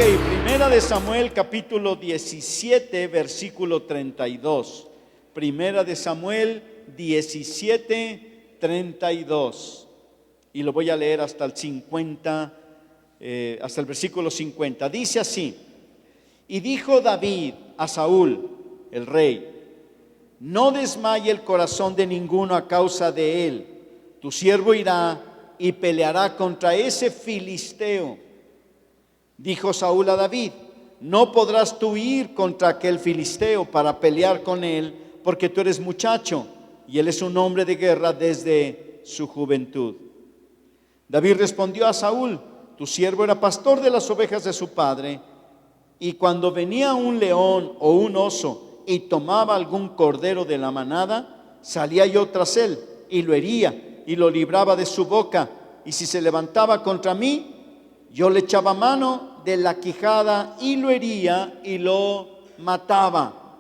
Primera de Samuel capítulo 17 versículo 32. Primera de Samuel 17, 32. Y lo voy a leer hasta el 50, hasta el versículo 50. Dice así: y dijo David a Saúl, el rey: no desmaye el corazón de ninguno a causa de él. Tu siervo irá y peleará contra ese filisteo. Dijo Saúl a David: no podrás tú ir contra aquel filisteo para pelear con él, porque tú eres muchacho y él es un hombre de guerra desde su juventud. David respondió a Saúl: tu siervo era pastor de las ovejas de su padre, y cuando venía un león o un oso y tomaba algún cordero de la manada, salía yo tras él y lo hería y lo libraba de su boca, y si se levantaba contra mí, yo le echaba mano de la quijada y lo hería y lo mataba.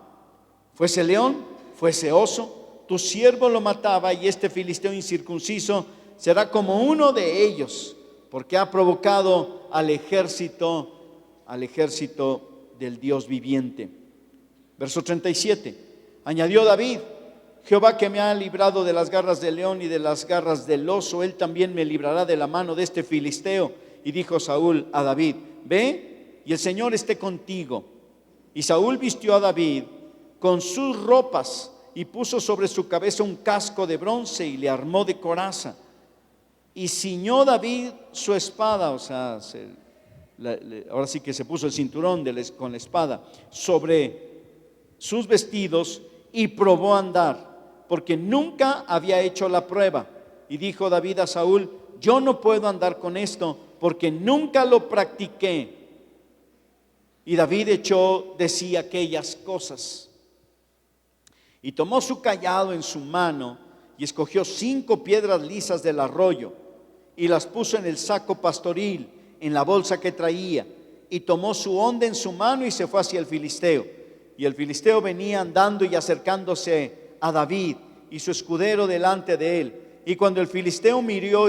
Fuese león, fuese oso, tu siervo lo mataba, y este filisteo incircunciso será como uno de ellos, porque ha provocado al ejército del Dios viviente. Verso 37. Añadió David: Jehová, que me ha librado de las garras del león y de las garras del oso, él también me librará de la mano de este filisteo. Y dijo Saúl a David: ve, y el Señor esté contigo. Y Saúl vistió a David con sus ropas y puso sobre su cabeza un casco de bronce y le armó de coraza. Y ciñó David su espada, o sea, ahora sí que se puso el cinturón con la espada sobre sus vestidos, y probó a andar, porque nunca había hecho la prueba. Y dijo David a Saúl: yo no puedo andar con esto, porque nunca lo practiqué. Y David echó de sí aquellas cosas. Y tomó su cayado en su mano, y escogió 5 piedras lisas del arroyo, y las puso en el saco pastoril, en la bolsa que traía. Y tomó su honda en su mano y se fue hacia el filisteo. Y el filisteo venía andando y acercándose a David, y su escudero delante de él. Y cuando el filisteo miró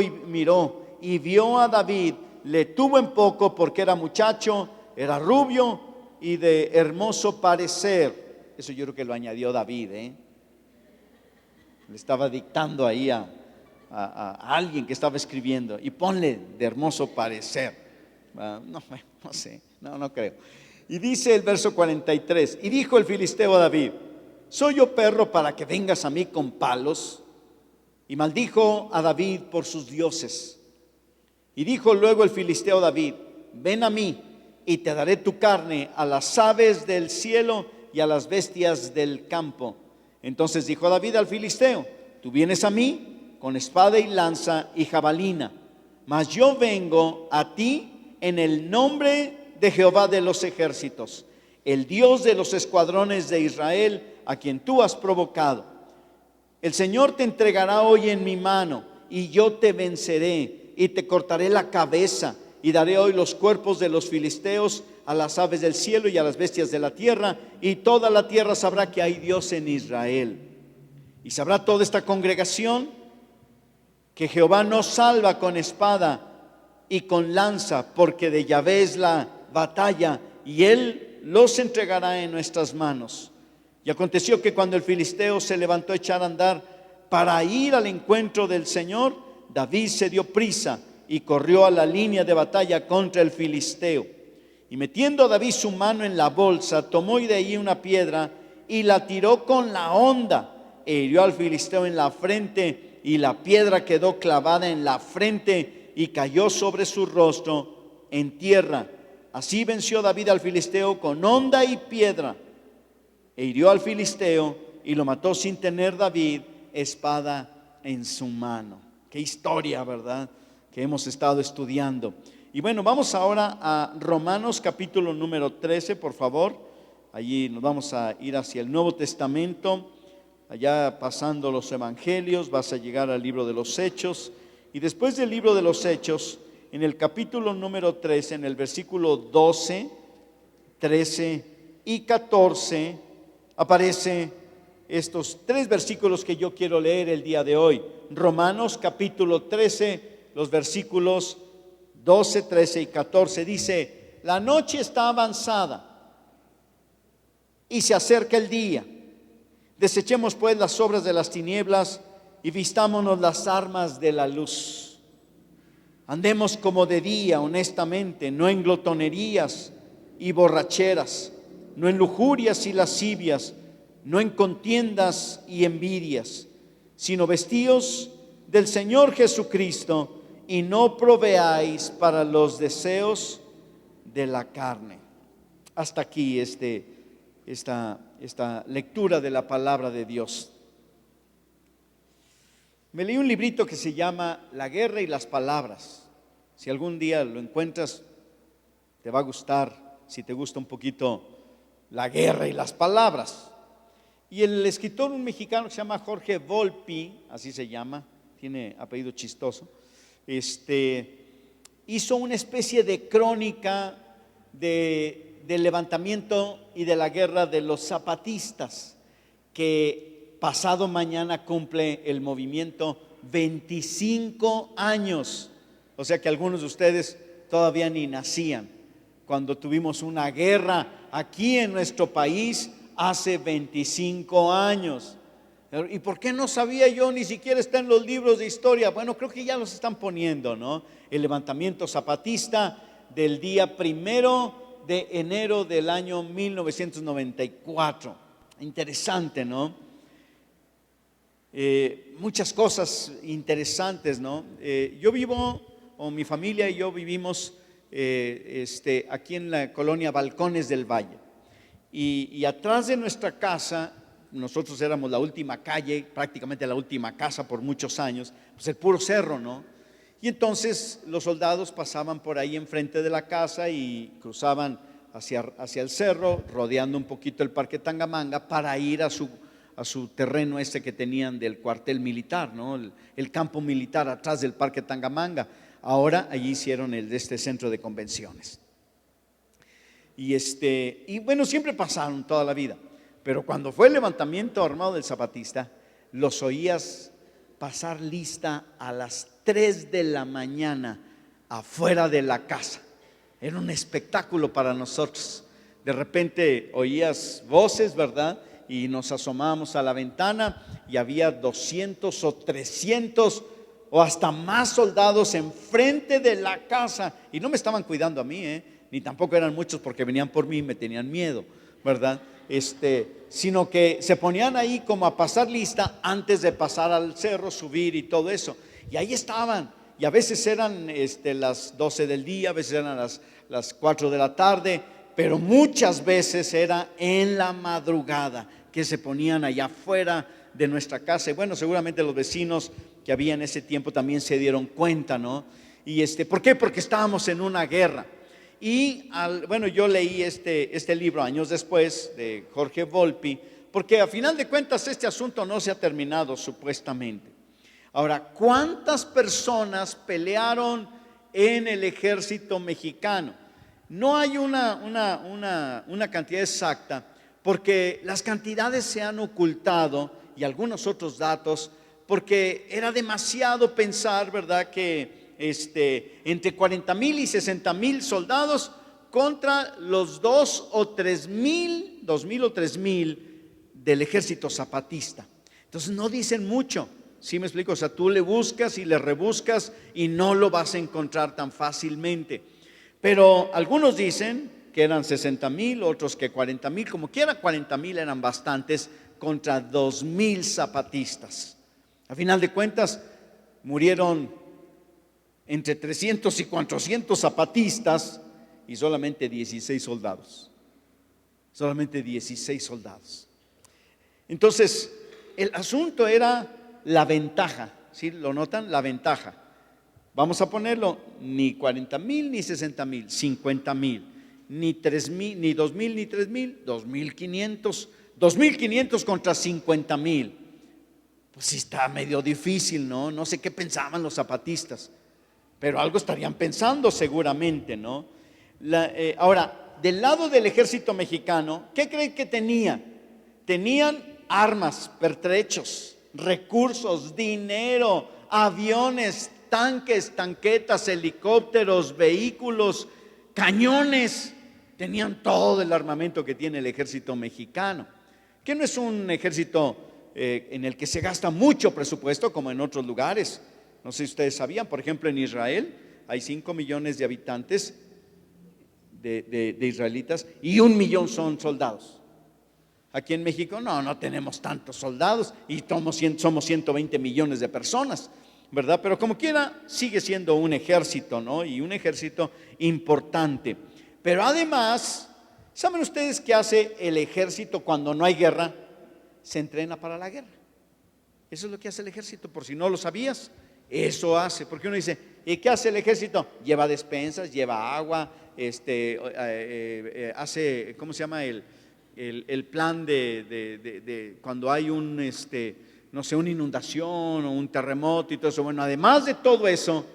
y vio a David, le tuvo en poco, porque era muchacho, era rubio y de hermoso parecer. Eso yo creo que lo añadió David, Le estaba dictando ahí a alguien que estaba escribiendo: y ponle de hermoso parecer. No sé, no creo. Y dice el verso 43: y dijo el filisteo a David: ¿soy yo perro para que vengas a mí con palos? Y maldijo a David por sus dioses. Y dijo luego el filisteo a David: ven a mí, y te daré tu carne a las aves del cielo y a las bestias del campo. Entonces dijo David al filisteo: tú vienes a mí con espada y lanza y jabalina, mas yo vengo a ti en el nombre de Jehová de los ejércitos, el Dios de los escuadrones de Israel, a quien tú has provocado. El Señor te entregará hoy en mi mano, y yo te venceré y te cortaré la cabeza, y daré hoy los cuerpos de los filisteos a las aves del cielo y a las bestias de la tierra, y toda la tierra sabrá que hay Dios en Israel. Y sabrá toda esta congregación que Jehová no salva con espada y con lanza, porque de Yahvé es la batalla, y él los entregará en nuestras manos. Y aconteció que cuando el filisteo se levantó a echar a andar para ir al encuentro del Señor, David se dio prisa y corrió a la línea de batalla contra el filisteo. Y metiendo a David su mano en la bolsa, tomó de ahí una piedra y la tiró con la honda, e hirió al filisteo en la frente, y la piedra quedó clavada en la frente y cayó sobre su rostro en tierra. Así venció David al filisteo con honda y piedra, e hirió al filisteo y lo mató sin tener David espada en su mano. Qué historia, ¿verdad?, que hemos estado estudiando. Y bueno, vamos ahora a Romanos capítulo número 13, por favor. Allí nos vamos a ir hacia el Nuevo Testamento. Allá pasando los evangelios vas a llegar al libro de los Hechos. Y después del libro de los Hechos, en el capítulo número 13, en el versículo 12, 13 y 14, aparece estos 3 versículos que yo quiero leer el día de hoy. Romanos capítulo 13, los versículos 12, 13 y 14 dice: la noche está avanzada y se acerca el día. Desechemos pues las obras de las tinieblas y vistámonos las armas de la luz. Andemos como de día, honestamente, no en glotonerías y borracheras, no en lujurias y lascivias, no en contiendas y envidias, sino vestíos del Señor Jesucristo y no proveáis para los deseos de la carne. Hasta aquí esta lectura de la palabra de Dios. Me leí un librito que se llama La guerra y las palabras. Si algún día lo encuentras, te va a gustar, si te gusta un poquito la guerra y las palabras. Y el escritor, un mexicano que se llama Jorge Volpi, así se llama, tiene apellido chistoso, hizo una especie de crónica del levantamiento y de la guerra de los zapatistas, que pasado mañana cumple el movimiento 25 años. O sea que algunos de ustedes todavía ni nacían cuando tuvimos una guerra aquí en nuestro país hace 25 años. ¿Y por qué no sabía yo? Ni siquiera está en los libros de historia. Bueno, creo que ya los están poniendo, ¿no? El levantamiento zapatista del día 1 de enero del año 1994. Interesante, ¿no? Muchas cosas interesantes, ¿no? Yo vivo, o mi familia y yo vivimos aquí en la colonia Balcones del Valle. Y atrás de nuestra casa, nosotros éramos la última calle, prácticamente la última casa por muchos años, pues el puro cerro, ¿no? Y entonces los soldados pasaban por ahí enfrente de la casa y cruzaban hacia el cerro, rodeando un poquito el Parque Tangamanga para ir a su terreno que tenían del cuartel militar, ¿no? El campo militar atrás del Parque Tangamanga. Ahora allí hicieron este centro de convenciones. Y bueno, siempre pasaron toda la vida, pero cuando fue el levantamiento armado del zapatista, los oías pasar lista a las 3 de la mañana afuera de la casa. Era un espectáculo para nosotros. De repente oías voces, ¿verdad? Y nos asomábamos a la ventana y había 200 o 300 o hasta más soldados enfrente de la casa. Y no me estaban cuidando a mí, ni tampoco eran muchos porque venían por mí y me tenían miedo, ¿verdad? Sino que se ponían ahí como a pasar lista antes de pasar al cerro, subir y todo eso. Y ahí estaban. Y a veces eran las 12 del día, a veces eran las 4 de la tarde, pero muchas veces era en la madrugada que se ponían allá afuera de nuestra casa. Y bueno, seguramente los vecinos que había en ese tiempo también se dieron cuenta, ¿no? Y ¿por qué? Porque estábamos en una guerra. Y bueno, yo leí este libro años después de Jorge Volpi, porque a final de cuentas este asunto no se ha terminado supuestamente. Ahora, ¿cuántas personas pelearon en el ejército mexicano? No hay una cantidad exacta, porque las cantidades se han ocultado y algunos otros datos, porque era demasiado pensar, ¿verdad?, que entre 40,000 y 60,000 soldados contra los 2,000 o 3,000 del ejército zapatista. Entonces no dicen mucho, ¿sí me explico? O sea, tú le buscas y le rebuscas y no lo vas a encontrar tan fácilmente. Pero algunos dicen que eran 60,000, otros que 40,000, como quiera 40,000 eran bastantes contra 2,000 zapatistas. A final de cuentas murieron entre 300 y 400 zapatistas y solamente 16 soldados. Solamente 16 soldados. Entonces, el asunto era la ventaja, ¿sí? ¿Lo notan? La ventaja. Vamos a ponerlo, ni 40,000 ni 60,000, 50,000, ni 3,000, ni 2,000 ni 3,000, 2,500, 2,500 contra 50,000. Pues sí está medio difícil, ¿no? No sé qué pensaban los zapatistas, pero algo estarían pensando seguramente, ¿no? Ahora, del lado del ejército mexicano, ¿qué creen que tenían? Tenían armas, pertrechos, recursos, dinero, aviones, tanques, tanquetas, helicópteros, vehículos, cañones, tenían todo el armamento que tiene el ejército mexicano, que no es un ejército en el que se gasta mucho presupuesto como en otros lugares. No sé si ustedes sabían, por ejemplo, en Israel hay 5 millones de habitantes de israelitas y 1 millón son soldados. Aquí en México no tenemos tantos soldados y somos 120 millones de personas, ¿verdad? Pero como quiera sigue siendo un ejército, ¿no? Y un ejército importante. Pero además, ¿saben ustedes qué hace el ejército cuando no hay guerra? Se entrena para la guerra. Eso es lo que hace el ejército, por si no lo sabías. Eso hace, porque uno dice, ¿y qué hace el ejército? Lleva despensas, lleva agua, hace, ¿cómo se llama? El plan de cuando hay no sé, una inundación o un terremoto y todo eso. Bueno, además de todo eso,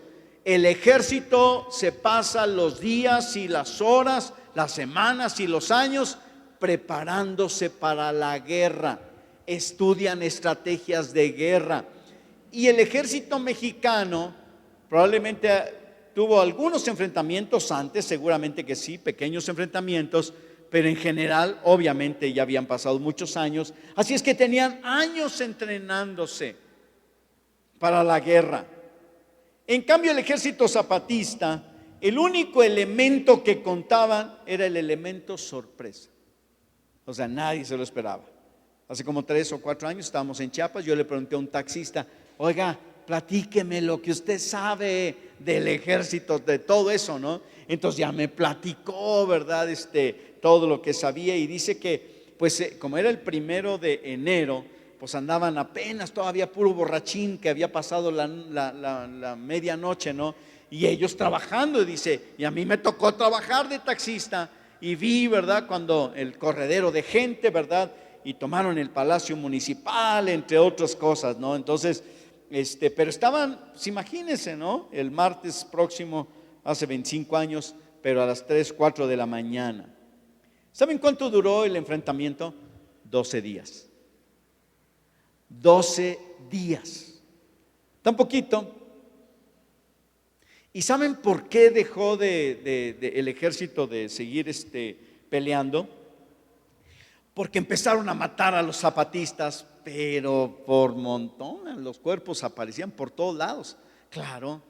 el ejército se pasa los días y las horas, las semanas y los años preparándose para la guerra. Estudian estrategias de guerra. Y el ejército mexicano probablemente tuvo algunos enfrentamientos antes, seguramente que sí, pequeños enfrentamientos, pero en general, obviamente, ya habían pasado muchos años. Así es que tenían años entrenándose para la guerra. En cambio, el ejército zapatista, el único elemento que contaban era el elemento sorpresa. O sea, nadie se lo esperaba. Hace como 3 o 4 años estábamos en Chiapas, yo le pregunté a un taxista, oiga, platíqueme lo que usted sabe del ejército, de todo eso, ¿no? Entonces ya me platicó, ¿verdad? Todo lo que sabía y dice que, pues como era el 1 de enero, pues andaban apenas todavía puro borrachín, que había pasado la medianoche, ¿no? Y ellos trabajando, y dice, y a mí me tocó trabajar de taxista y vi, ¿verdad? Cuando el corredero de gente, ¿verdad? Y tomaron el Palacio Municipal, entre otras cosas, ¿no? Entonces, pero estaban, pues imagínense, ¿no? El martes próximo, hace 25 años, pero a las 3, 4 de la mañana. ¿Saben cuánto duró el enfrentamiento? 12 días. 12 días. Tan poquito. ¿Y saben por qué dejó el ejército de seguir peleando? Porque empezaron a matar a los zapatistas, pero por montón, los cuerpos aparecían por todos lados, claro.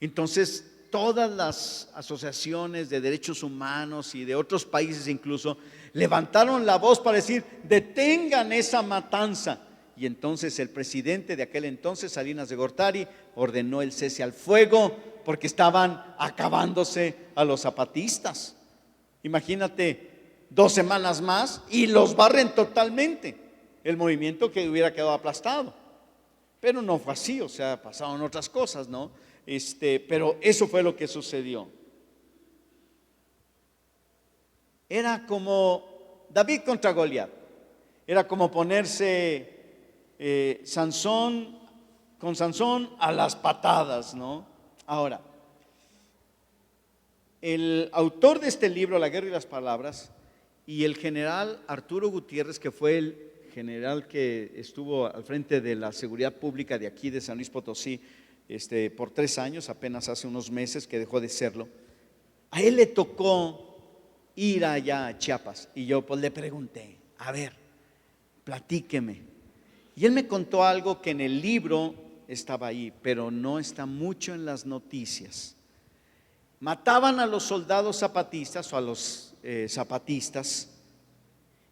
Entonces, todas las asociaciones de derechos humanos y de otros países incluso levantaron la voz para decir, detengan esa matanza. Y entonces el presidente de aquel entonces, Salinas de Gortari, ordenó el cese al fuego porque estaban acabándose a los zapatistas. Imagínate, 2 semanas más y los barren totalmente. El movimiento que hubiera quedado aplastado. Pero no fue así, o sea, pasaron otras cosas, ¿no? Pero eso fue lo que sucedió. Era como David contra Goliat. Era como ponerse con Sansón a las patadas, ¿no? Ahora, el autor de este libro, La guerra y las palabras, y el general Arturo Gutiérrez, que fue el general que estuvo al frente de la seguridad pública de aquí de San Luis Potosí por 3 años, apenas hace unos meses que dejó de serlo, a él le tocó ir allá a Chiapas y yo pues le pregunté, a ver, platíqueme. Y él me contó algo que en el libro estaba ahí, pero no está mucho en las noticias. Mataban a los soldados zapatistas o a los zapatistas,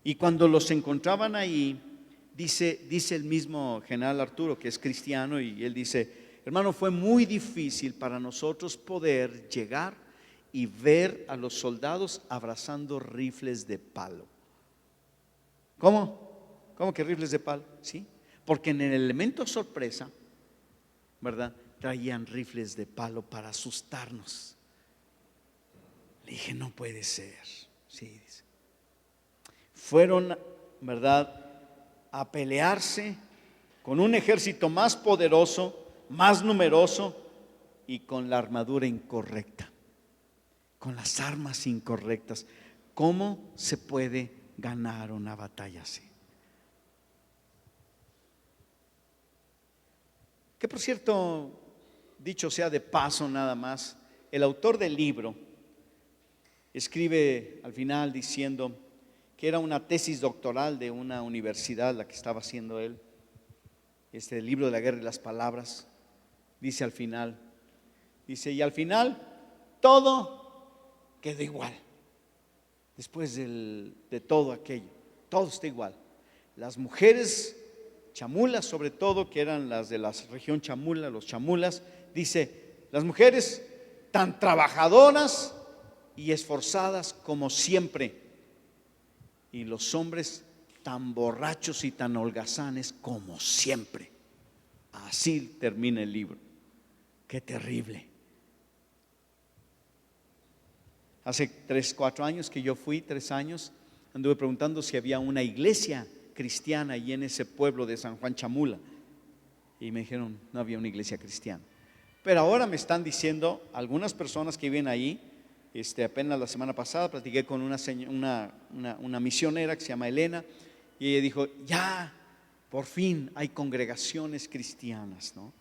y cuando los encontraban ahí, dice el mismo general Arturo, que es cristiano, y él dice, hermano, fue muy difícil para nosotros poder llegar y ver a los soldados abrazando rifles de palo. ¿Cómo? ¿Cómo que rifles de palo? Sí, porque en el elemento sorpresa, ¿verdad? Traían rifles de palo para asustarnos. Le dije, no puede ser. Sí, dice. Fueron, ¿verdad?, a pelearse con un ejército más poderoso, más numeroso y con la armadura incorrecta, con las armas incorrectas. ¿Cómo se puede ganar una batalla así? Que por cierto, dicho sea de paso nada más, el autor del libro escribe al final diciendo que era una tesis doctoral de una universidad la que estaba haciendo él. El libro de la guerra y las palabras, dice al final, y al final todo quedó igual. Después de todo aquello, todo está igual. Las mujeres chamulas, sobre todo, que eran las de la región chamula, los chamulas, dice, las mujeres tan trabajadoras y esforzadas como siempre, y los hombres tan borrachos y tan holgazanes como siempre. Así termina el libro. Qué terrible. Hace 3, 4 años que yo fui, 3 años, anduve preguntando si había una iglesia cristiana allí en ese pueblo de San Juan Chamula, y me dijeron no había una iglesia cristiana. Pero ahora me están diciendo algunas personas que viven ahí. Apenas la semana pasada platiqué con una misionera que se llama Elena, y ella dijo, ya por fin hay congregaciones cristianas, ¿no?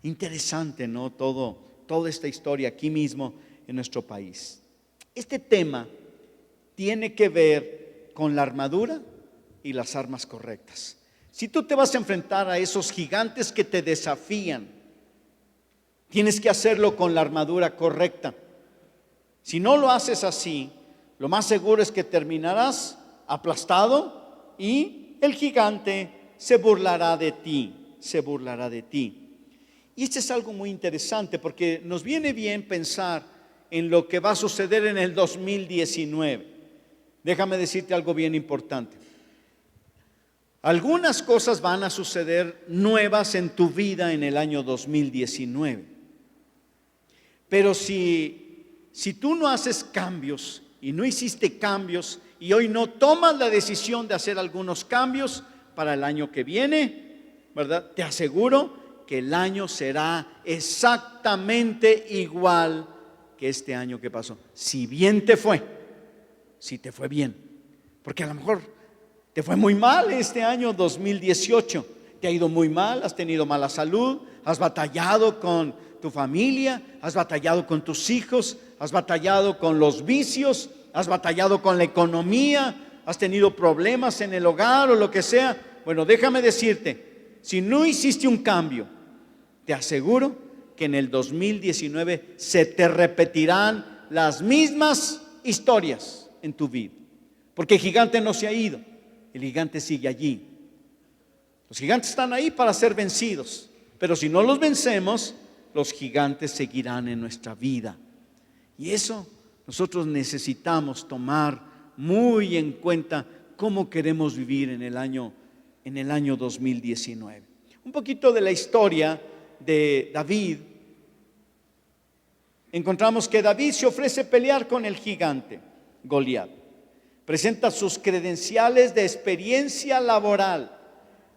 Interesante, ¿no? Toda esta historia aquí mismo en nuestro país. Este tema tiene que ver con la armadura y las armas correctas. Si tú te vas a enfrentar a esos gigantes que te desafían, tienes que hacerlo con la armadura correcta. Si no lo haces así, lo más seguro es que terminarás aplastado y el gigante se burlará de ti, se burlará de ti. Y esto es algo muy interesante porque nos viene bien pensar en lo que va a suceder en el 2019. Déjame decirte algo bien importante. Algunas cosas van a suceder nuevas en tu vida en el año 2019. Pero si tú no haces cambios y no hiciste cambios y hoy no tomas la decisión de hacer algunos cambios para el año que viene, ¿verdad? Te aseguro que el año será exactamente igual que este año que pasó. Si bien te fue, si te fue bien, porque a lo mejor te fue muy mal este año 2018, te ha ido muy mal, has tenido mala salud, has batallado con tu familia, has batallado con tus hijos, has batallado con los vicios, has batallado con la economía, has tenido problemas en el hogar o lo que sea. Bueno, déjame decirte, si no hiciste un cambio, te aseguro que en el 2019 se te repetirán las mismas historias en tu vida, porque el gigante no se ha ido, el gigante sigue allí. Los gigantes están ahí para ser vencidos, pero si no los vencemos, los gigantes seguirán en nuestra vida. Y eso nosotros necesitamos tomar muy en cuenta cómo queremos vivir en el año 2019. Un poquito de la historia de David. Encontramos que David se ofrece a pelear con el gigante Goliat. Presenta sus credenciales de experiencia laboral.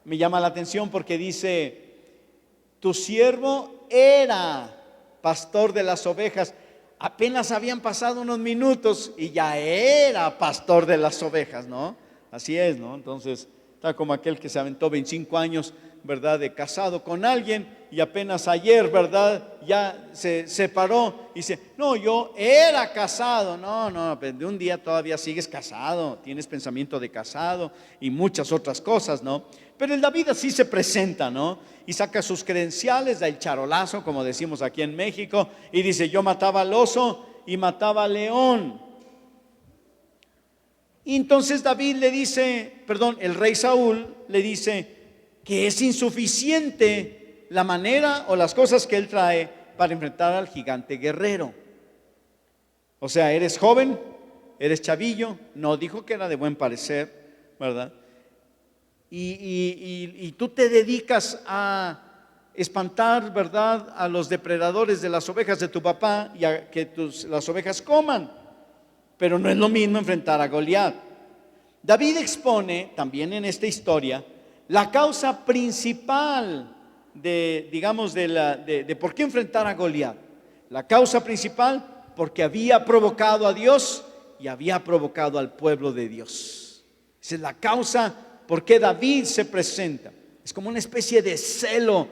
Me llama la atención porque dice, tu siervo era pastor de las ovejas. Apenas habían pasado unos minutos y ya era pastor de las ovejas, ¿no? Así es, ¿no? Entonces, está como aquel que se aventó 25 años, ¿verdad?, de casado con alguien y apenas ayer, ¿verdad?, ya se separó y dice, no, yo era casado. No, de un día todavía sigues casado, tienes pensamiento de casado y muchas otras cosas, ¿no? Pero el David así se presenta, ¿no? Y saca sus credenciales, da el charolazo, como decimos aquí en México, y dice, yo mataba al oso y mataba al león. Y entonces David le dice, el rey Saúl le dice que es insuficiente la manera o las cosas que él trae para enfrentar al gigante guerrero. O sea, eres joven, eres chavillo, no dijo que era de buen parecer, ¿verdad? Y tú te dedicas a espantar, ¿verdad?, a los depredadores de las ovejas de tu papá y a que las ovejas coman. Pero no es lo mismo enfrentar a Goliat. David expone también en esta historia la causa principal de por qué enfrentar a Goliat. La causa principal, porque había provocado a Dios y había provocado al pueblo de Dios. Esa es la causa por qué David se presenta. Es como una especie de celo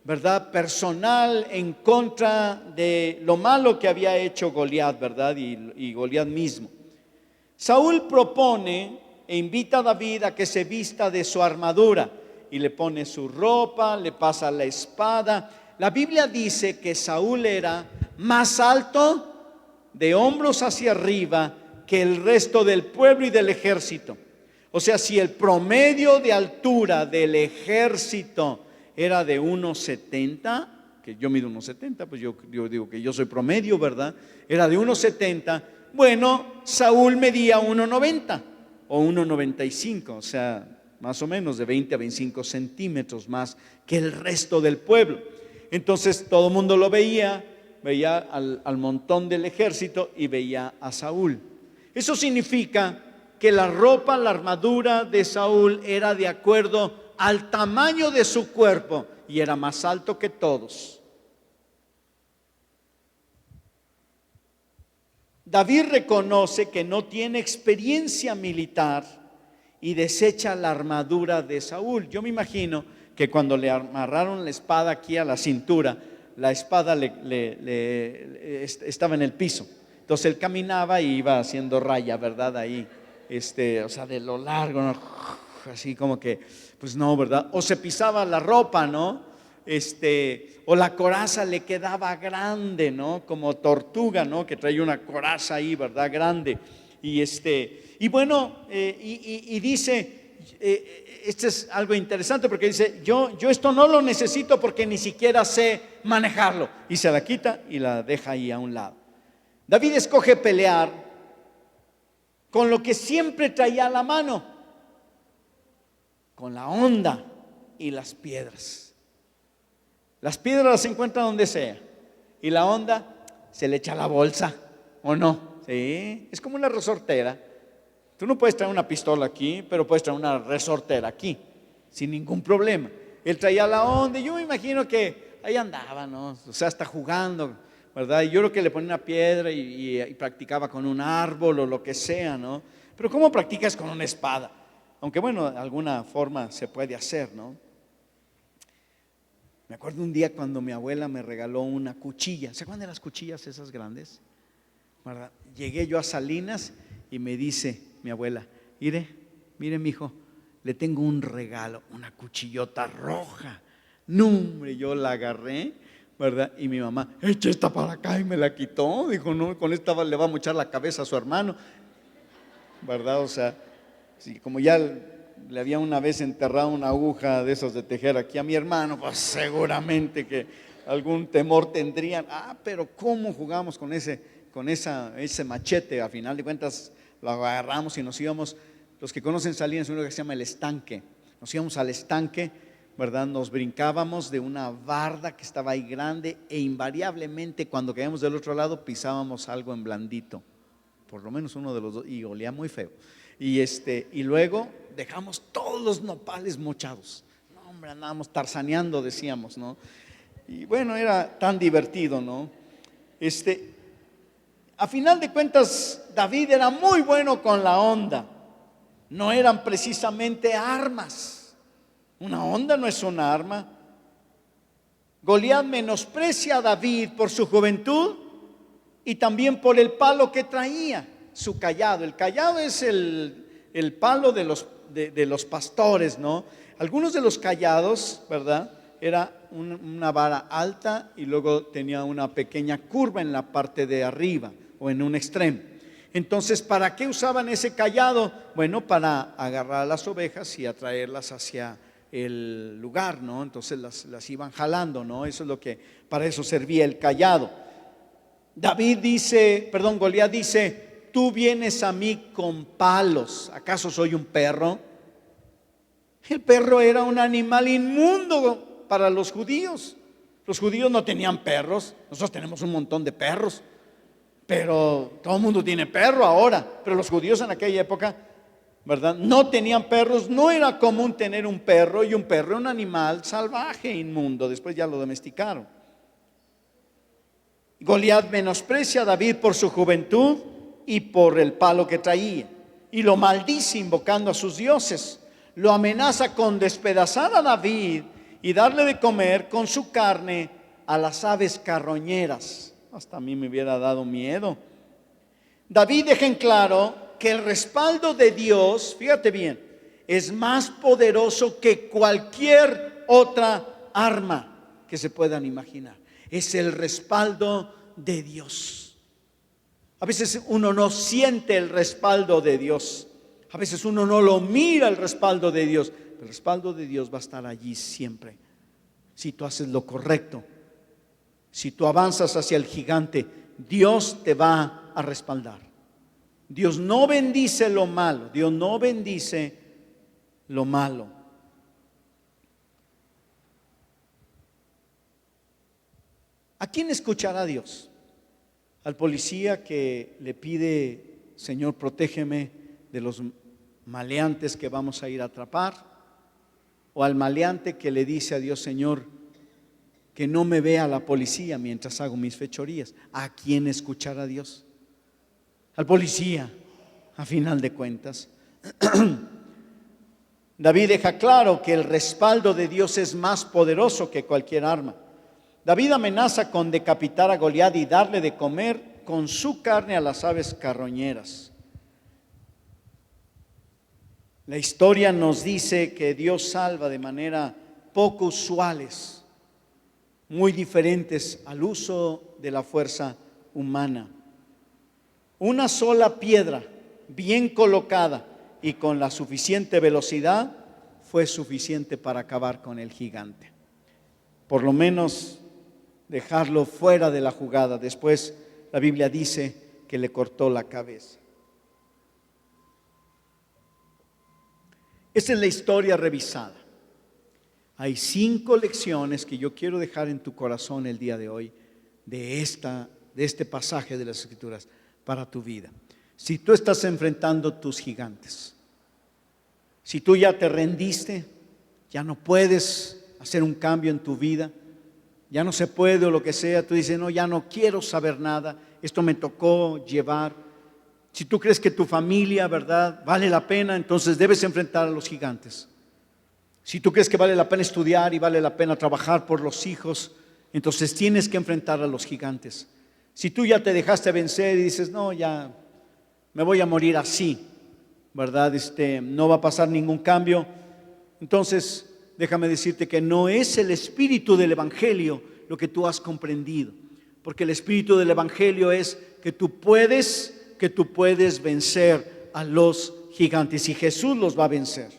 ¿verdad?, personal en contra de lo malo que había hecho Goliat, ¿verdad? Y Goliat mismo. Saúl propone e invita a David a que se vista de su armadura y le pone su ropa, le pasa la espada. La Biblia dice que Saúl era más alto de hombros hacia arriba que el resto del pueblo y del ejército. O sea, si el promedio de altura del ejército era de 1,70, que yo mido 1,70, pues yo digo que yo soy promedio, ¿verdad? Era de 1,70. Bueno, Saúl medía 1,90 o 1,95, o sea, más o menos de 20 a 25 centímetros más que el resto del pueblo. Entonces todo el mundo lo veía al montón del ejército y veía a Saúl. Eso significa que la ropa, la armadura de Saúl era de acuerdo al tamaño de su cuerpo y era más alto que todos. David reconoce que no tiene experiencia militar y desecha la armadura de Saúl. Yo me imagino que cuando le amarraron la espada aquí a la cintura, la espada estaba en el piso. Entonces él caminaba y iba haciendo raya, ¿verdad? Ahí, o sea, de lo largo, ¿no? Así como que, pues no, ¿verdad? O se pisaba la ropa, ¿no? O la coraza le quedaba grande, ¿no? Como tortuga, ¿no? Que trae una coraza ahí, ¿verdad? Grande. Y bueno, y dice, esto es algo interesante porque dice, yo esto no lo necesito porque ni siquiera sé manejarlo. Y se la quita y la deja ahí a un lado. David escoge pelear con lo que siempre traía a la mano, con la honda y las piedras. Las piedras las encuentra donde sea y la honda se le echa a la bolsa, ¿o no? Sí, es como una resortera. Tú no puedes traer una pistola aquí, pero puedes traer una resortera aquí, sin ningún problema. Él traía la honda y yo me imagino que ahí andaba, ¿no? O sea, hasta jugando, ¿verdad? Y yo creo que le ponía una piedra y practicaba con un árbol o lo que sea, ¿no? Pero ¿cómo practicas con una espada? Aunque bueno, de alguna forma se puede hacer, ¿no? Me acuerdo un día cuando mi abuela me regaló una cuchilla. ¿Se acuerdan de las cuchillas esas grandes? ¿Verdad? Llegué yo a Salinas y me dice mi abuela, mire mijo, le tengo un regalo, una cuchillota roja. No, hombre, yo la agarré, ¿verdad? Y mi mamá, echa esta para acá, y me la quitó. Dijo, no, con esta le va a mochar la cabeza a su hermano, ¿verdad? O sea, sí, como ya le había una vez enterrado una aguja de esos de tejer aquí a mi hermano, pues seguramente que algún temor tendrían. Pero ¿cómo jugamos con ese machete? A final de cuentas lo agarramos y nos íbamos. Los que conocen Salinas, uno que se llama el estanque. Nos íbamos al estanque, ¿verdad? Nos brincábamos de una barda que estaba ahí grande e invariablemente cuando caíamos del otro lado pisábamos algo en blandito, por lo menos uno de los dos, y olía muy feo. Y luego dejamos todos los nopales mochados. No, hombre, andábamos tarzaneando, decíamos, ¿no? Y bueno, era tan divertido, ¿no? A final de cuentas, David era muy bueno con la honda. No eran precisamente armas. Una honda no es una arma. Goliat menosprecia a David por su juventud y también por el palo que traía, su cayado. El cayado es el palo de los pastores, ¿no? Algunos de los cayados, ¿verdad? Era una vara alta y luego tenía una pequeña curva en la parte de arriba o en un extremo. Entonces, ¿para qué usaban ese cayado? Bueno, para agarrar a las ovejas y atraerlas hacia el lugar, ¿no? Entonces las iban jalando, ¿no? Eso es lo que, para eso servía el cayado. Goliat dice, tú vienes a mí con palos, ¿acaso soy un perro? El perro era un animal inmundo para los judíos. Los judíos no tenían perros, nosotros tenemos un montón de perros. Pero todo el mundo tiene perro ahora, pero los judíos en aquella época, ¿verdad? No tenían perros, no era común tener un perro, y un perro era un animal salvaje, inmundo, después ya lo domesticaron. Goliat menosprecia a David por su juventud y por el palo que traía, y lo maldice invocando a sus dioses, lo amenaza con despedazar a David y darle de comer con su carne a las aves carroñeras. Hasta a mí me hubiera dado miedo. David deja en claro que el respaldo de Dios, fíjate bien, es más poderoso que cualquier otra arma que se puedan imaginar. Es el respaldo de Dios. A veces uno no siente el respaldo de Dios. A veces uno no lo mira el respaldo de Dios. El respaldo de Dios va a estar allí siempre. Si tú haces lo correcto, si tú avanzas hacia el gigante, Dios te va a respaldar. Dios no bendice lo malo. Dios no bendice lo malo. ¿A quién escuchará Dios? ¿Al policía que le pide, Señor, protégeme de los maleantes que vamos a ir a atrapar? ¿O al maleante que le dice a Dios, Señor, que no me vea la policía mientras hago mis fechorías? ¿A quién escuchará Dios? Al policía, a final de cuentas. David deja claro que el respaldo de Dios es más poderoso que cualquier arma. David amenaza con decapitar a Goliat y darle de comer con su carne a las aves carroñeras. La historia nos dice que Dios salva de manera poco usuales, muy diferentes al uso de la fuerza humana. Una sola piedra bien colocada y con la suficiente velocidad fue suficiente para acabar con el gigante. Por lo menos dejarlo fuera de la jugada. Después la Biblia dice que le cortó la cabeza. Esta es la historia revisada. Hay 5 lecciones que yo quiero dejar en tu corazón el día de hoy de este pasaje de las Escrituras para tu vida. Si tú estás enfrentando tus gigantes, si tú ya te rendiste, ya no puedes hacer un cambio en tu vida, ya no se puede o lo que sea, tú dices, no, ya no quiero saber nada, esto me tocó llevar. Si tú crees que tu familia, ¿verdad?, vale la pena, entonces debes enfrentar a los gigantes. Si tú crees que vale la pena estudiar y vale la pena trabajar por los hijos, entonces tienes que enfrentar a los gigantes. Si tú ya te dejaste vencer y dices, no, ya me voy a morir así, ¿verdad? No va a pasar ningún cambio. Entonces, déjame decirte que no es el espíritu del Evangelio lo que tú has comprendido, porque el espíritu del Evangelio es que tú puedes vencer a los gigantes y Jesús los va a vencer.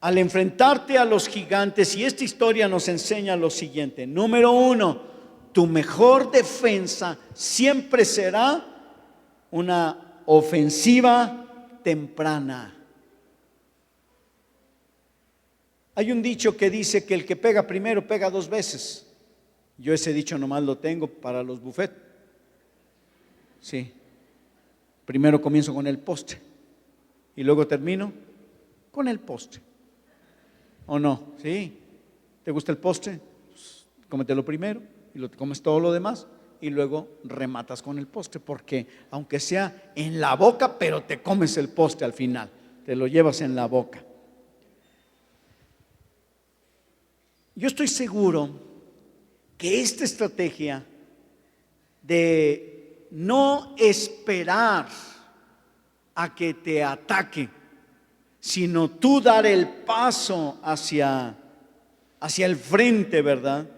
Al enfrentarte a los gigantes, y esta historia nos enseña lo siguiente: número 1, tu mejor defensa siempre será una ofensiva temprana. Hay un dicho que dice que el que pega primero pega 2 veces. Yo ese dicho nomás lo tengo para los buffets. Sí, primero comienzo con el postre y luego termino con el postre. ¿O no? ¿Sí? ¿Te gusta el postre? Pues, cómetelo primero y lo comes todo lo demás y luego rematas con el postre, porque aunque sea en la boca, pero te comes el postre al final, te lo llevas en la boca. Yo estoy seguro que esta estrategia de no esperar a que te ataque, sino tú dar el paso hacia el frente, ¿verdad?,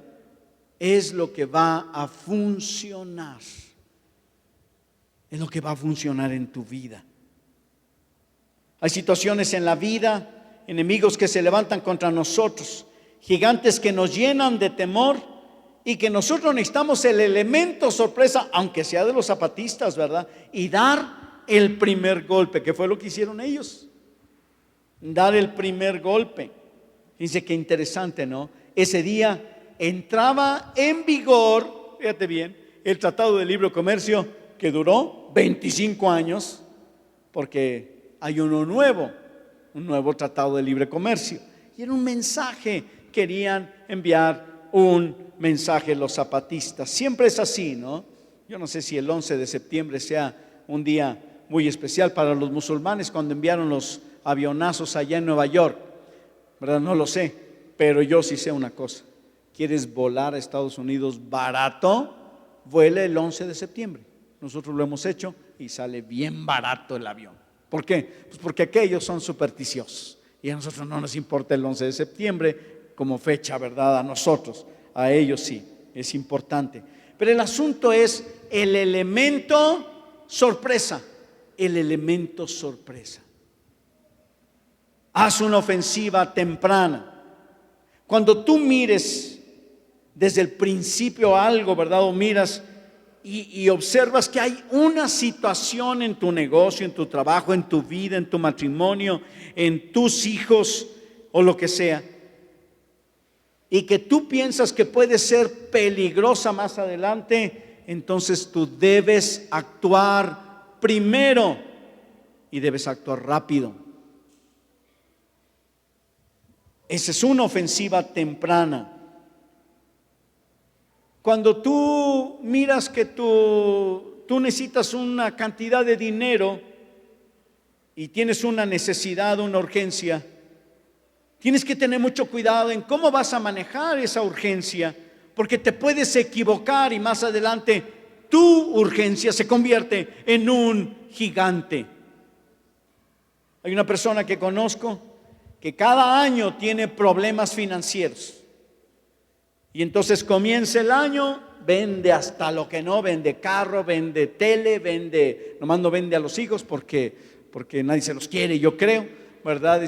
es lo que va a funcionar. Es lo que va a funcionar en tu vida. Hay situaciones en la vida, enemigos que se levantan contra nosotros, gigantes que nos llenan de temor y que nosotros necesitamos el elemento sorpresa, aunque sea de los zapatistas, ¿verdad?, y dar el primer golpe, que fue lo que hicieron ellos. Dar el primer golpe. Dice que interesante, ¿no? Ese día entraba en vigor, fíjate bien, el Tratado de Libre Comercio, que duró 25 años, porque hay un nuevo Tratado de Libre Comercio. Y era un mensaje, querían enviar un mensaje los zapatistas. Siempre es así, ¿no? Yo no sé si el 11 de septiembre sea un día muy especial para los musulmanes cuando enviaron los avionazos allá en Nueva York, ¿verdad? No lo sé, Pero yo sí sé una cosa: ¿quieres volar a Estados Unidos barato? Vuela el 11 de septiembre. Nosotros lo hemos hecho y sale bien barato el avión. ¿Por qué? Pues porque aquellos son supersticiosos y a nosotros no nos importa el 11 de septiembre como fecha, ¿verdad? A nosotros, a ellos sí, es importante. Pero el asunto es el elemento sorpresa. El elemento sorpresa. Haz una ofensiva temprana. Cuando tú mires desde el principio algo, ¿verdad? O miras y observas que hay una situación en tu negocio, en tu trabajo, en tu vida, en tu matrimonio, en tus hijos o lo que sea, y que tú piensas que puede ser peligrosa más adelante, entonces tú debes actuar primero y debes actuar rápido. Esa es una ofensiva temprana. Cuando tú miras que tú necesitas una cantidad de dinero y tienes una necesidad, una urgencia, tienes que tener mucho cuidado en cómo vas a manejar esa urgencia, porque te puedes equivocar y más adelante tu urgencia se convierte en un gigante. Hay una persona que conozco que cada año tiene problemas financieros. Y entonces comienza el año, vende hasta lo que no, vende carro, vende tele, nomás no vende a los hijos porque nadie se los quiere, yo creo, ¿verdad?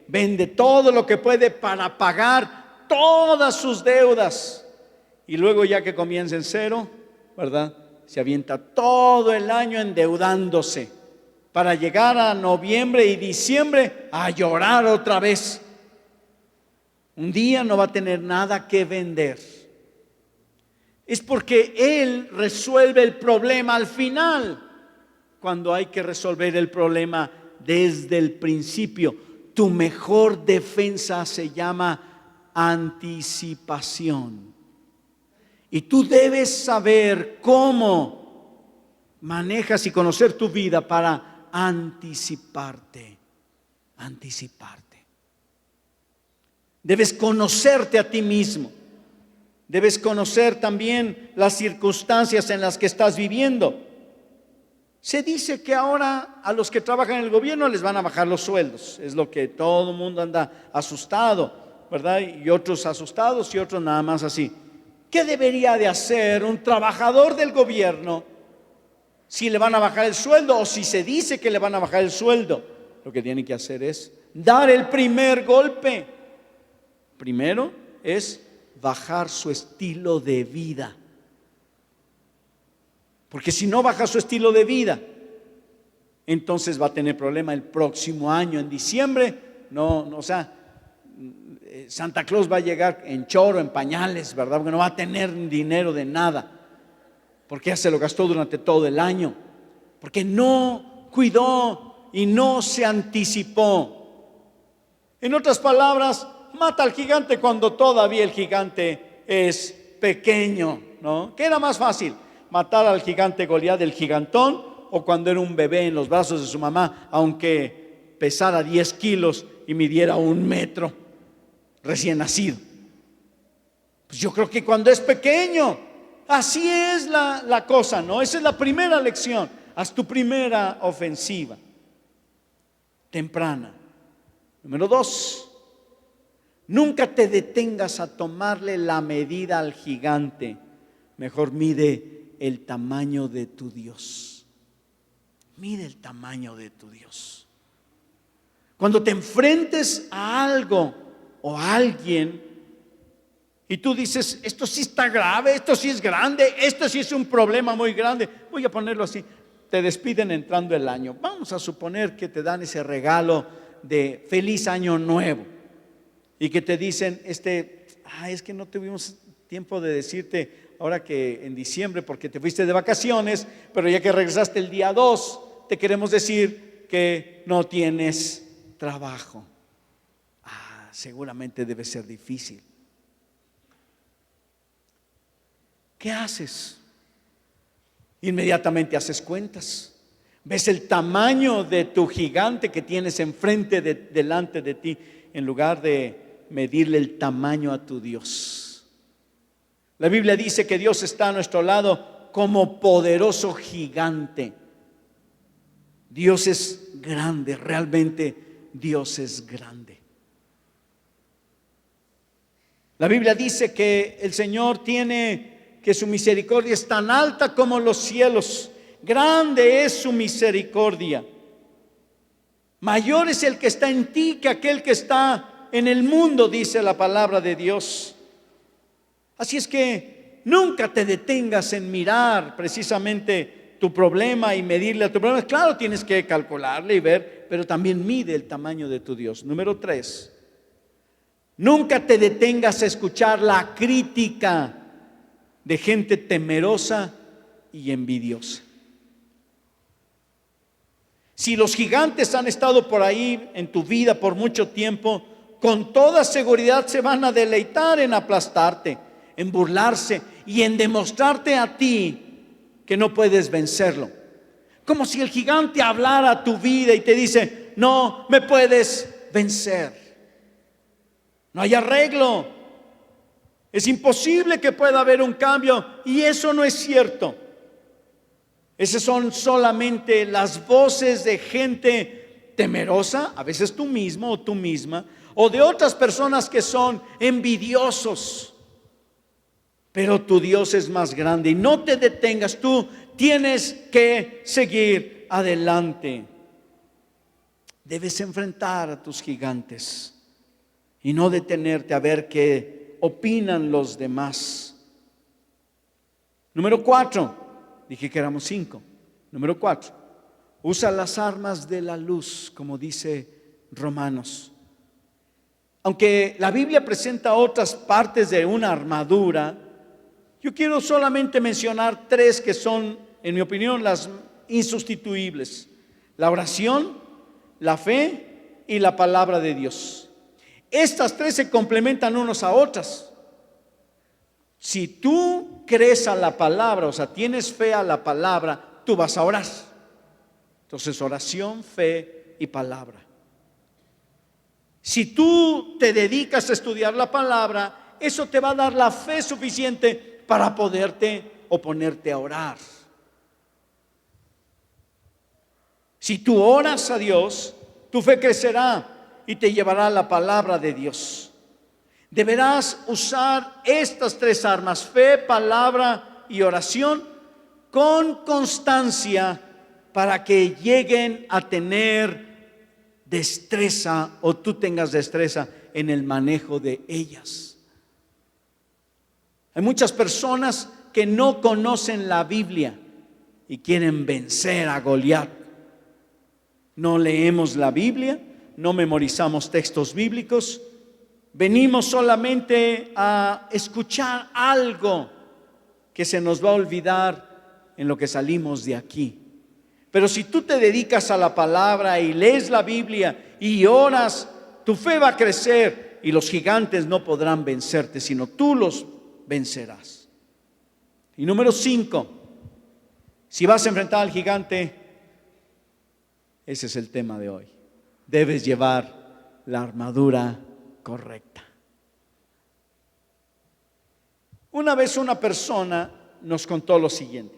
Vende todo lo que puede para pagar todas sus deudas. Y luego ya que comienza en cero, ¿verdad? Se avienta todo el año endeudándose para llegar a noviembre y diciembre a llorar otra vez. Un día no va a tener nada que vender. Es porque él resuelve el problema al final, cuando hay que resolver el problema desde el principio. Tu mejor defensa se llama anticipación. Y tú debes saber cómo manejas y conocer tu vida para anticiparte. Debes conocerte a ti mismo. Debes conocer también las circunstancias en las que estás viviendo. Se dice que ahora a los que trabajan en el gobierno les van a bajar los sueldos. Es lo que todo el mundo anda asustado, ¿verdad? Y otros asustados y otros nada más así. ¿Qué debería de hacer un trabajador del gobierno si le van a bajar el sueldo o si se dice que le van a bajar el sueldo? Lo que tiene que hacer es dar el primer golpe. Primero es bajar su estilo de vida. Porque si no baja su estilo de vida, entonces va a tener problema el próximo año, en diciembre. Santa Claus va a llegar en choro, en pañales, ¿verdad? Porque no va a tener dinero de nada, porque ya se lo gastó durante todo el año, porque no cuidó y no se anticipó. En otras palabras, mata al gigante cuando todavía el gigante es pequeño, ¿no? ¿Qué era más fácil? ¿Matar al gigante Goliat, el gigantón, o cuando era un bebé en los brazos de su mamá, aunque pesara 10 kilos y midiera 1 metro, recién nacido? Pues yo creo que cuando es pequeño. Así es la cosa, ¿no? Esa es la primera lección. Haz tu primera ofensiva temprana. Número 2. Nunca te detengas a tomarle la medida al gigante. Mejor mide el tamaño de tu Dios. Mide el tamaño de tu Dios. Cuando te enfrentes a algo o a alguien y tú dices, esto sí está grave, esto sí es grande, esto sí es un problema muy grande, voy a ponerlo así, te despiden entrando el año. Vamos a suponer que te dan ese regalo de feliz año nuevo y que te dicen, es que no tuvimos tiempo de decirte ahora que en diciembre porque te fuiste de vacaciones, pero ya que regresaste el día 2, te queremos decir que no tienes trabajo. Seguramente debe ser difícil. ¿Qué haces? Inmediatamente haces cuentas. Ves el tamaño de tu gigante que tienes delante de ti, en lugar de medirle el tamaño a tu Dios. La Biblia dice que Dios está a nuestro lado como poderoso gigante. Dios es grande, realmente Dios es grande. La Biblia dice que el Señor que su misericordia es tan alta como los cielos. Grande es su misericordia. Mayor es el que está en ti que aquel que está en el mundo, dice la palabra de Dios. Así es que nunca te detengas en mirar precisamente tu problema y medirle a tu problema. Claro, tienes que calcularle y ver, pero también mide el tamaño de tu Dios. Número 3, nunca te detengas a escuchar la crítica de gente temerosa y envidiosa. Si los gigantes han estado por ahí en tu vida por mucho tiempo, con toda seguridad se van a deleitar en aplastarte, en burlarse y en demostrarte a ti que no puedes vencerlo. Como si el gigante hablara a tu vida y te dice: no me puedes vencer, no hay arreglo, es imposible que pueda haber un cambio. Y eso no es cierto. Esas son solamente las voces de gente temerosa, a veces tú mismo o tú misma, o de otras personas que son envidiosos. Pero tu Dios es más grande y no te detengas. Tú tienes que seguir adelante. Debes enfrentar a tus gigantes y no detenerte a ver qué opinan los demás. Número 4. Dije que éramos 5. Número 4. Usa las armas de la luz, como dice Romanos. Aunque la Biblia presenta otras partes de una armadura, yo quiero solamente mencionar 3 que son, en mi opinión, las insustituibles: la oración, la fe y la palabra de Dios. Estas 3 se complementan unos a otras. Si tú crees a la palabra, o sea, tienes fe a la palabra, tú vas a orar. Entonces, oración, fe y palabra. Si tú te dedicas a estudiar la palabra, eso te va a dar la fe suficiente para poderte o ponerte a orar. Si tú oras a Dios, tu fe crecerá y te llevará a la palabra de Dios. Deberás usar estas 3 armas: fe, palabra y oración, con constancia, para que lleguen a tener destreza, o tú tengas destreza en el manejo de ellas. Hay muchas personas que no conocen la Biblia y quieren vencer a Goliat. No leemos la Biblia, no memorizamos textos bíblicos. Venimos solamente a escuchar algo que se nos va a olvidar en lo que salimos de aquí. Pero si tú te dedicas a la palabra y lees la Biblia y oras, tu fe va a crecer y los gigantes no podrán vencerte, sino tú los vencerás. Y número 5, si vas a enfrentar al gigante, ese es el tema de hoy. Debes llevar la armadura correcta. Una vez una persona nos contó lo siguiente.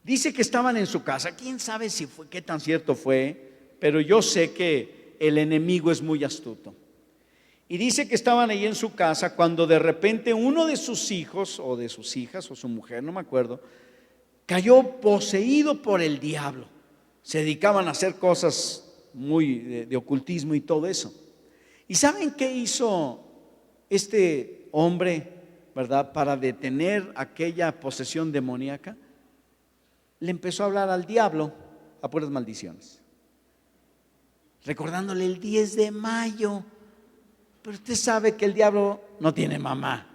Dice que estaban en su casa. Quién sabe si fue, qué tan cierto fue, pero yo sé que el enemigo es muy astuto. Y dice que estaban ahí en su casa cuando de repente uno de sus hijos o de sus hijas o su mujer, no me acuerdo, cayó poseído por el diablo. Se dedicaban a hacer cosas muy de ocultismo y todo eso. ¿Y saben qué hizo este hombre, verdad, para detener aquella posesión demoníaca? Le empezó a hablar al diablo a puras maldiciones, recordándole el 10 de mayo. Pero usted sabe que el diablo no tiene mamá,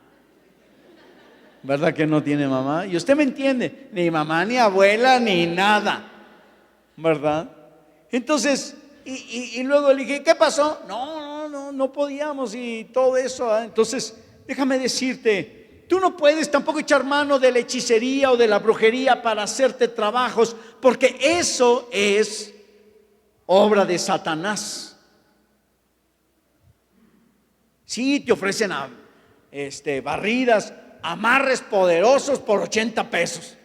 ¿verdad que no tiene mamá? Y usted me entiende, ni mamá, ni abuela, ni nada, ¿verdad? Entonces, y luego le dije, ¿qué pasó? No podíamos y todo eso. Entonces, déjame decirte, tú no puedes tampoco echar mano de la hechicería o de la brujería para hacerte trabajos, porque eso es obra de Satanás. Sí, te ofrecen barridas, amarres poderosos por 80 pesos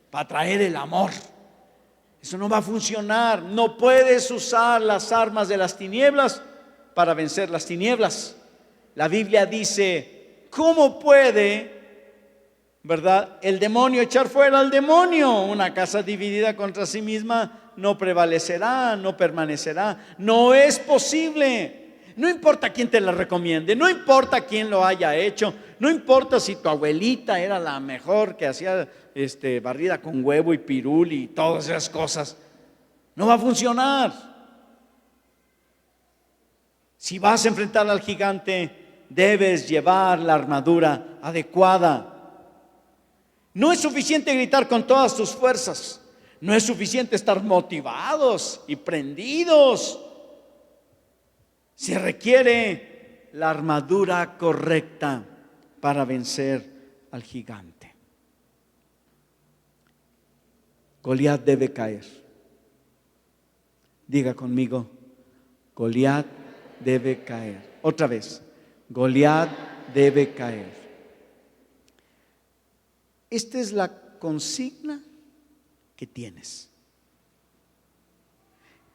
para traer el amor. Eso no va a funcionar. No puedes usar las armas de las tinieblas para vencer las tinieblas. La Biblia dice, ¿cómo puede, verdad, el demonio echar fuera al demonio? Una casa dividida contra sí misma no prevalecerá, no permanecerá. No es posible. No importa quién te la recomiende, no importa quién lo haya hecho, no importa si tu abuelita era la mejor que hacía barrida con huevo y pirul y todas esas cosas. No va a funcionar. Si vas a enfrentar al gigante, debes llevar la armadura adecuada. No es suficiente gritar con todas tus fuerzas. No es suficiente estar motivados y prendidos. Se requiere la armadura correcta para vencer al gigante. Goliat debe caer. Diga conmigo, Goliat debe caer. Otra vez, Goliat debe caer. Esta es la consigna que tienes.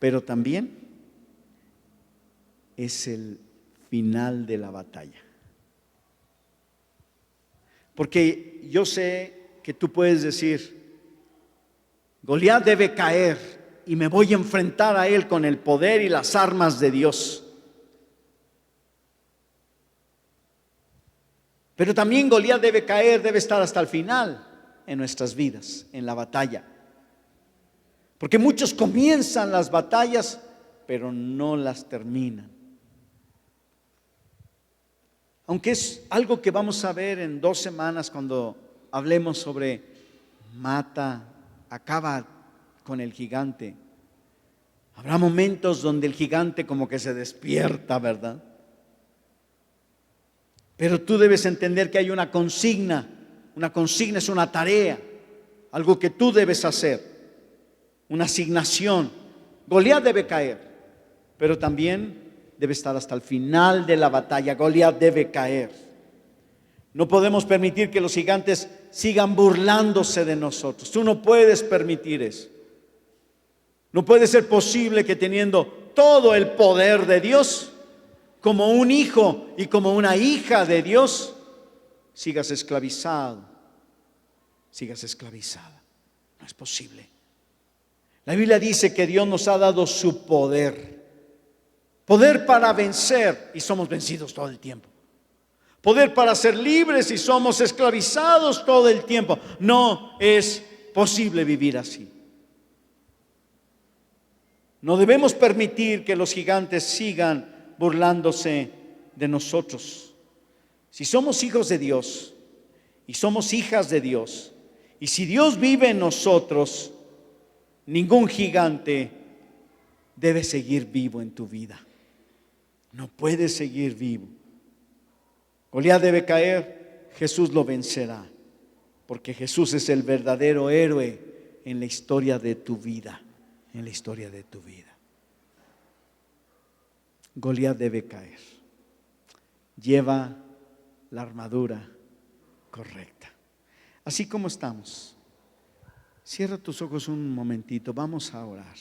Pero también es el final de la batalla. Porque yo sé que tú puedes decir, Goliat debe caer y me voy a enfrentar a él con el poder y las armas de Dios. Pero también Goliat debe caer, debe estar hasta el final en nuestras vidas, en la batalla. Porque muchos comienzan las batallas, pero no las terminan. Aunque es algo que vamos a ver en 2 semanas cuando hablemos sobre acaba con el gigante. Habrá momentos donde el gigante como que se despierta, ¿verdad? Pero tú debes entender que hay una consigna. Una consigna es una tarea, algo que tú debes hacer, una asignación. Goliat debe caer, pero también debe estar hasta el final de la batalla. Goliat debe caer. No podemos permitir que los gigantes sigan burlándose de nosotros. Tú no puedes permitir eso. No puede ser posible que teniendo todo el poder de Dios, como un hijo y como una hija de Dios, sigas esclavizado, sigas esclavizada. No es posible. La Biblia dice que Dios nos ha dado su poder. Poder para vencer y somos vencidos todo el tiempo. Poder para ser libres y somos esclavizados todo el tiempo. No es posible vivir así. No debemos permitir que los gigantes sigan burlándose de nosotros. Si somos hijos de Dios y somos hijas de Dios, y si Dios vive en nosotros, ningún gigante debe seguir vivo en tu vida. No puede seguir vivo. Goliat debe caer, Jesús lo vencerá, porque Jesús es el verdadero héroe en la historia de tu vida, en la historia de tu vida. Goliat debe caer. Lleva la armadura correcta. Así como estamos, cierra tus ojos un momentito, vamos a orar.